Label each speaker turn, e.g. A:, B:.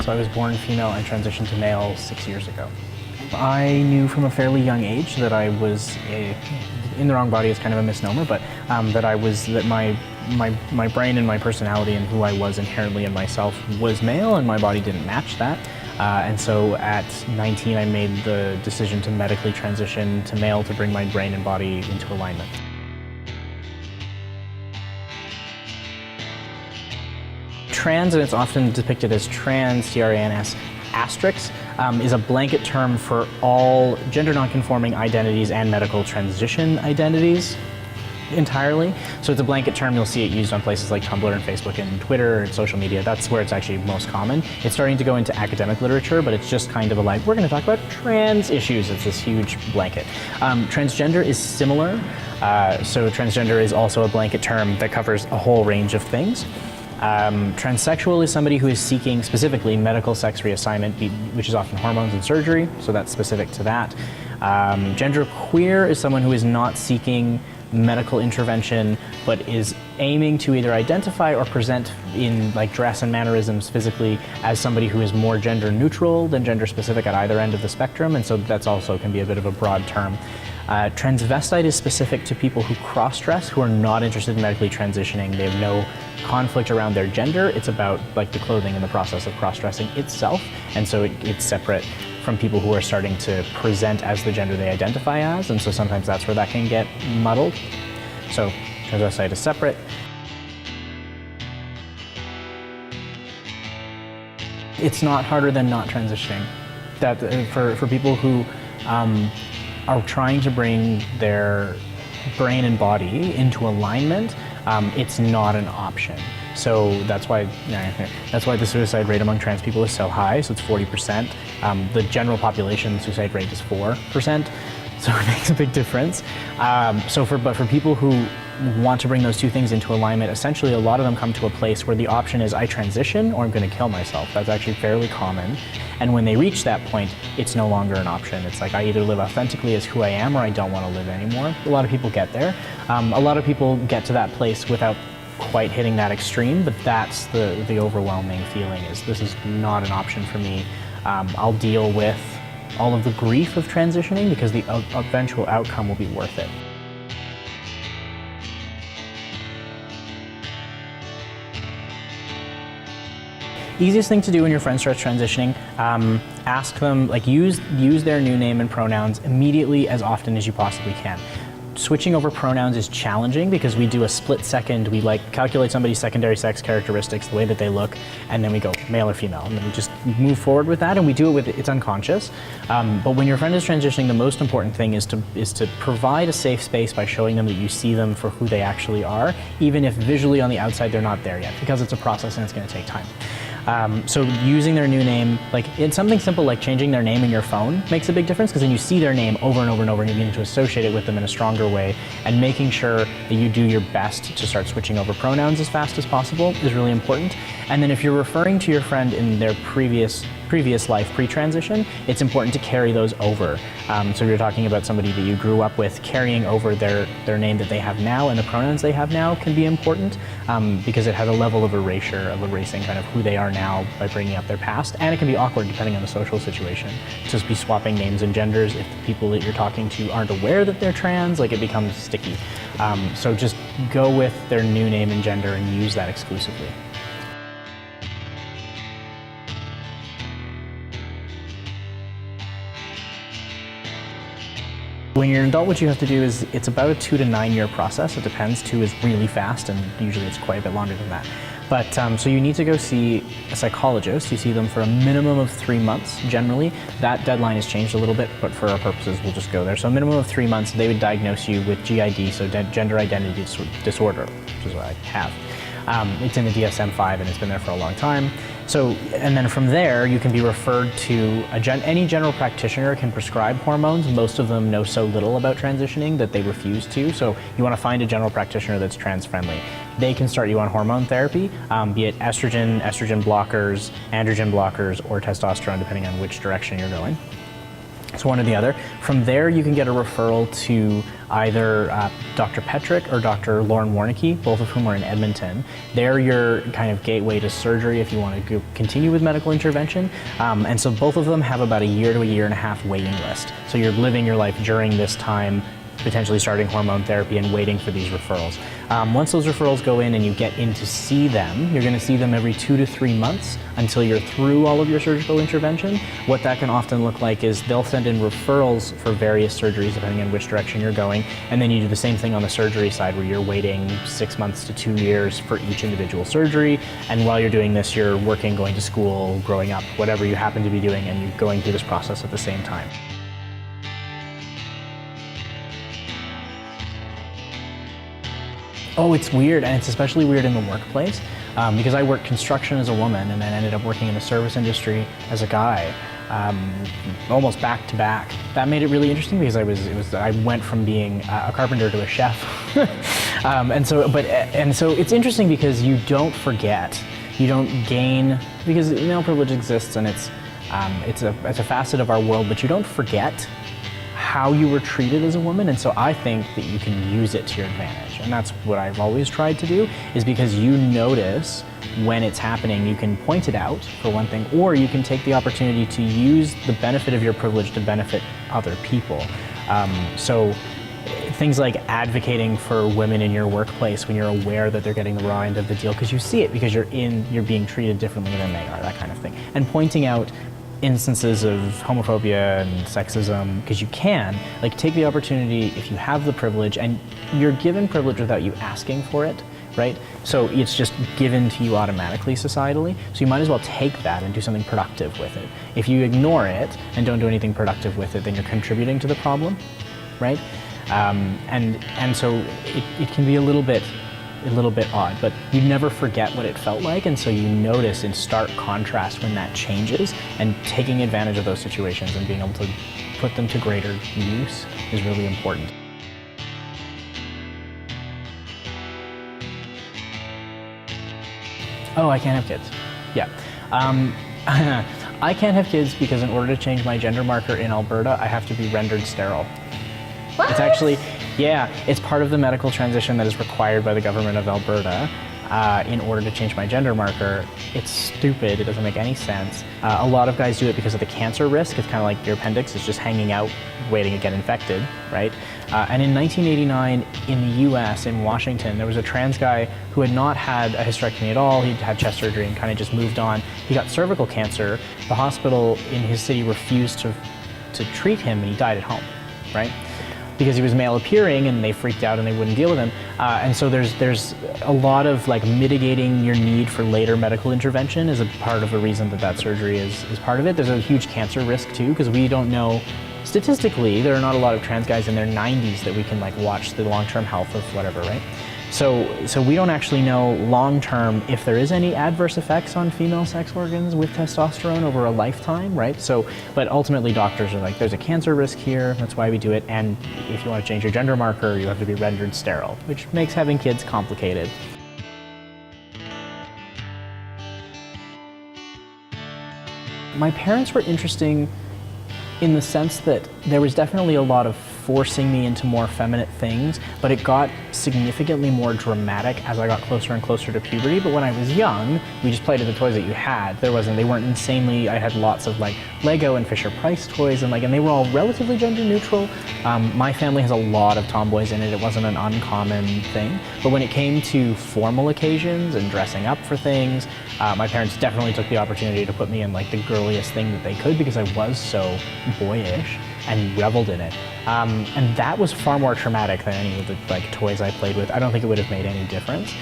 A: So I was born female and transitioned to male 6 years ago. I knew from a fairly young age that I was in the wrong body is kind of a misnomer, but that my brain and my personality and who I was inherently in myself was male, and my body didn't match that. And so at 19, I made the decision to medically transition to male to bring my brain and body into alignment. Trans, and it's often depicted as trans, T-R-A-N-S, asterisk, is a blanket term for all gender nonconforming identities and medical transition identities entirely. So it's a blanket term. You'll see it used on places like Tumblr and Facebook and Twitter and social media. That's where it's actually most common. It's starting to go into academic literature, but it's just kind of we're going to talk about trans issues. It's this huge blanket. Transgender is similar. So transgender is also a blanket term that covers a whole range of things. Transsexual is somebody who is seeking specifically medical sex reassignment, which is often hormones and surgery, so that's specific to that. Genderqueer is someone who is not seeking medical intervention, but is aiming to either identify or present in dress and mannerisms physically as somebody who is more gender neutral than gender specific at either end of the spectrum, and so that's also can be a bit of a broad term. Transvestite is specific to people who cross-dress, who are not interested in medically transitioning. They have no conflict around their gender. It's about the clothing and the process of cross-dressing itself, and so it's separate from people who are starting to present as the gender they identify as, and so sometimes that's where that can get muddled. So transvestite is separate. It's not harder than not transitioning. That for people who are trying to bring their brain and body into alignment, it's not an option. So that's why the suicide rate among trans people is so high. So it's 40%. The general population suicide rate is 4%. So it makes a big difference. But for people who want to bring those two things into alignment, essentially a lot of them come to a place where the option is I transition or I'm going to kill myself. That's actually fairly common. And when they reach that point, it's no longer an option. It's I either live authentically as who I am or I don't want to live anymore. A lot of people get there. A lot of people get to that place without quite hitting that extreme, but that's the overwhelming feeling is this is not an option for me. I'll deal with all of the grief of transitioning because the eventual outcome will be worth it. Easiest thing to do when your friend starts transitioning, ask them, use their new name and pronouns immediately as often as you possibly can. Switching over pronouns is challenging because we do a split second, we calculate somebody's secondary sex characteristics, the way that they look, and then we go male or female, and then we just move forward with that, and we do it it's unconscious. But when your friend is transitioning, the most important thing is to provide a safe space by showing them that you see them for who they actually are, even if visually on the outside they're not there yet, because it's a process and it's going to take time. So using their new name, it's something simple like changing their name in your phone makes a big difference, because then you see their name over and over and over and you begin to associate it with them in a stronger way, and making sure that you do your best to start switching over pronouns as fast as possible is really important. And then if you're referring to your friend in their previous life, pre-transition, it's important to carry those over. So you're talking about somebody that you grew up with, carrying over their name that they have now and the pronouns they have now can be important, because it has a level of erasure, of erasing kind of who they are now by bringing up their past, and it can be awkward depending on the social situation. Just be swapping names and genders if the people that you're talking to aren't aware that they're trans, it becomes sticky. So just go with their new name and gender and use that exclusively. When you're an adult, what you have to do is, it's about a 2 to 9 year process. It depends. 2 is really fast, and usually it's quite a bit longer than that. But so you need to go see a psychologist. You see them for a minimum of 3 months, generally. That deadline has changed a little bit, but for our purposes, we'll just go there. So a minimum of 3 months, they would diagnose you with GID, so gender identity disorder, which is what I have. It's in the DSM-5 and it's been there for a long time. So, and then from there, you can be referred to any general practitioner can prescribe hormones. Most of them know so little about transitioning that they refuse to. So you want to find a general practitioner that's trans-friendly. They can start you on hormone therapy, be it estrogen blockers, androgen blockers, or testosterone, depending on which direction you're going. So one or the other. From there, you can get a referral to either Dr. Petrick or Dr. Lauren Warnicki, both of whom are in Edmonton. They're your kind of gateway to surgery if you want to continue with medical intervention. And so both of them have about a year to a year and a half waiting list. So you're living your life during this time, potentially starting hormone therapy and waiting for these referrals. Once those referrals go in and you get in to see them, you're going to see them every 2 to 3 months until you're through all of your surgical intervention. What that can often look like is they'll send in referrals for various surgeries depending on which direction you're going, and then you do the same thing on the surgery side where you're waiting 6 months to 2 years for each individual surgery, and while you're doing this you're working, going to school, growing up, whatever you happen to be doing, and you're going through this process at the same time. Oh, it's weird, and it's especially weird in the workplace because I worked construction as a woman and then ended up working in the service industry as a guy, almost back to back. That made it really interesting because I went from being a carpenter to a chef, and so it's interesting because you don't forget, you don't gain, because male privilege exists and it's a facet of our world, but you don't forget how you were treated as a woman, and so I think that you can use it to your advantage, and that's what I've always tried to do, is because you notice when it's happening, you can point it out for one thing, or you can take the opportunity to use the benefit of your privilege to benefit other people. So things like advocating for women in your workplace when you're aware that they're getting the raw end of the deal, because you see it, because you're being treated differently than they are, that kind of thing, and pointing out instances of homophobia and sexism, because you can, like, take the opportunity if you have the privilege, and you're given privilege without you asking for it, right? So it's just given to you automatically societally, so you might as well take that and do something productive with it. If you ignore it and don't do anything productive with it, then you're contributing to the problem, right? And so it can be a little bit odd, but you never forget what it felt like, and so you notice in stark contrast when that changes, and taking advantage of those situations and being able to put them to greater use is really important. Oh, I can't have kids. Yeah. I can't have kids because in order to change my gender marker in Alberta, I have to be rendered sterile. What? It's actually, yeah, it's part of the medical transition that is required by the government of Alberta in order to change my gender marker. It's stupid, it doesn't make any sense. A lot of guys do it because of the cancer risk. It's kind of like your appendix is just hanging out, waiting to get infected, right? And in 1989, in the US, in Washington, there was a trans guy who had not had a hysterectomy at all. He'd had chest surgery and kind of just moved on. He got cervical cancer. The hospital in his city refused to treat him, and he died at home, right? Because he was male appearing, and they freaked out and they wouldn't deal with him. And so there's a lot of like mitigating your need for later medical intervention is a part of a reason that surgery is part of it. There's a huge cancer risk too, because we don't know, statistically, there are not a lot of trans guys in their 90s that we can like watch the long-term health of whatever, right? So we don't actually know long-term if there is any adverse effects on female sex organs with testosterone over a lifetime, right? So, but ultimately doctors are like, there's a cancer risk here, that's why we do it, and if you want to change your gender marker, you have to be rendered sterile, which makes having kids complicated. My parents were interesting in the sense that there was definitely a lot of forcing me into more feminine things, but it got significantly more dramatic as I got closer and closer to puberty. But when I was young, we just played with the toys that you had. They weren't insanely, I had lots of like Lego and Fisher-Price toys, and they were all relatively gender neutral. My family has a lot of tomboys in it. It wasn't an uncommon thing. But when it came to formal occasions and dressing up for things, my parents definitely took the opportunity to put me in like the girliest thing that they could, because I was so boyish and reveled in it. And that was far more traumatic than any of the like toys I played with. I don't think it would have made any difference.